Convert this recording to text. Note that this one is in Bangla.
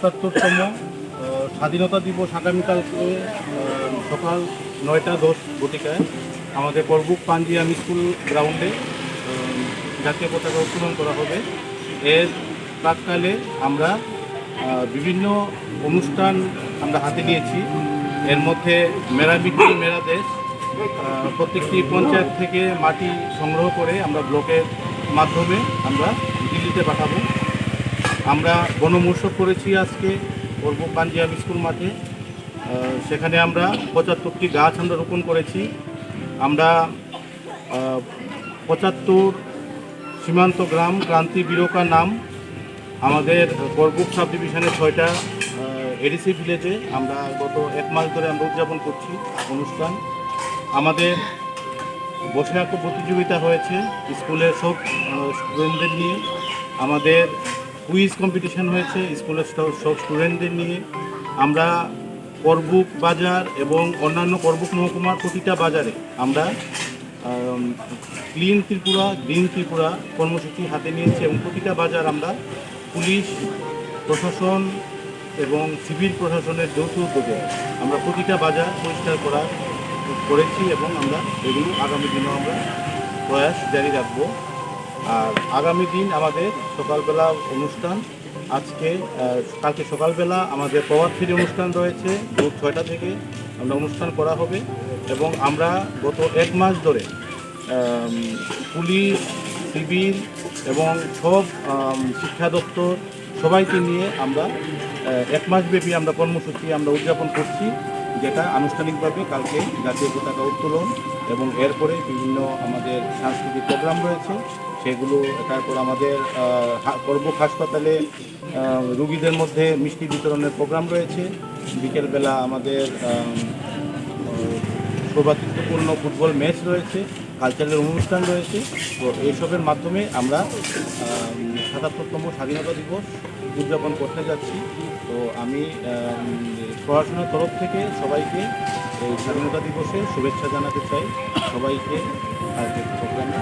৭৭তম স্বাধীনতা দিবস আগামীকালকে সকাল ৯টা ১০ ঘটিকায় আমাদের করবুক পাঞ্জিয়াম স্কুল গ্রাউন্ডে জাতীয় পতাকা উত্তোলন করা হবে। এর প্রাককালে আমরা বিভিন্ন অনুষ্ঠান আমরা হাতে নিয়েছি। এর মধ্যে মেরা মিট্টি মেরা দেশ, প্রত্যেকটি পঞ্চায়েত থেকে মাটি সংগ্রহ করে আমরা ব্লকের মাধ্যমে আমরা দিল্লিতে পাঠাবো। আমরা গণমোৎসব করেছি আজকে করবুক পাঞ্জিয়াম স্কুল মাঠে। সেখানে আমরা ৭৫টি গাছ আমরা রোপণ করেছি। আমরা ৭৫ সীমান্ত গ্রাম ক্রান্তি বিরোকা নাম আমাদের করবুক সাব ডিভিশনের 6টা এডিসি ভিলেজে আমরা গত 1 মাস ধরে আমরা উদযাপন করছি অনুষ্ঠান। আমাদের বসে আঁকো প্রতিযোগিতা হয়েছে স্কুলের সব স্টুডেন্টদের নিয়ে। আমাদের কুইজ কম্পিটিশন হয়েছে স্কুলের সব স্টুডেন্টদের নিয়ে। আমরা করবুক বাজার এবং অন্যান্য করবুক মহকুমার প্রতিটা বাজারে আমরা ক্লিন ত্রিপুরা গ্রিন ত্রিপুরা কর্মসূচি হাতে নিয়েছি এবং প্রতিটা বাজার আমরা পুলিশ প্রশাসন এবং সিভিল প্রশাসনের যৌথ উদ্যোগে আমরা প্রতিটা বাজার পরিষ্কার করেছি এবং আমরা এগুলো আগামী দিনেও আমরা প্রয়াস জারি রাখব। আর আগামী দিন আমাদের সকালবেলা অনুষ্ঠান, কালকে সকালবেলা আমাদের প্রভাত ফেরি অনুষ্ঠান রয়েছে। ভোর 6টা থেকে আমরা অনুষ্ঠান করা হবে এবং আমরা গত 1 মাস ধরে পুলিশ সিভিল এবং সব শিক্ষা দপ্তর সবাইকে নিয়ে আমরা 1 মাসব্যাপী আমরা কর্মসূচি আমরা উদযাপন করছি, যেটা আনুষ্ঠানিকভাবে কালকে জাতীয় পতাকা উত্তোলন এবং এরপরে বিভিন্ন আমাদের সাংস্কৃতিক প্রোগ্রাম রয়েছে সেগুলো। তারপর আমাদের করবুক হাসপাতালে রোগীদের মধ্যে মিষ্টি বিতরণের প্রোগ্রাম রয়েছে। বিকেলবেলা আমাদের সৌভাতৃত্বপূর্ণ ফুটবল ম্যাচ রয়েছে, কালচারাল অনুষ্ঠান রয়েছে। তো এইসবের মাধ্যমে আমরা ৭৭তম স্বাধীনতা দিবস উদযাপন করতে যাচ্ছি। তো আমি পড়াশোনার তরফ থেকে সবাইকে এই স্বাধীনতা দিবসে শুভেচ্ছা জানাতে চাই। সবাইকে প্রোগ্রামে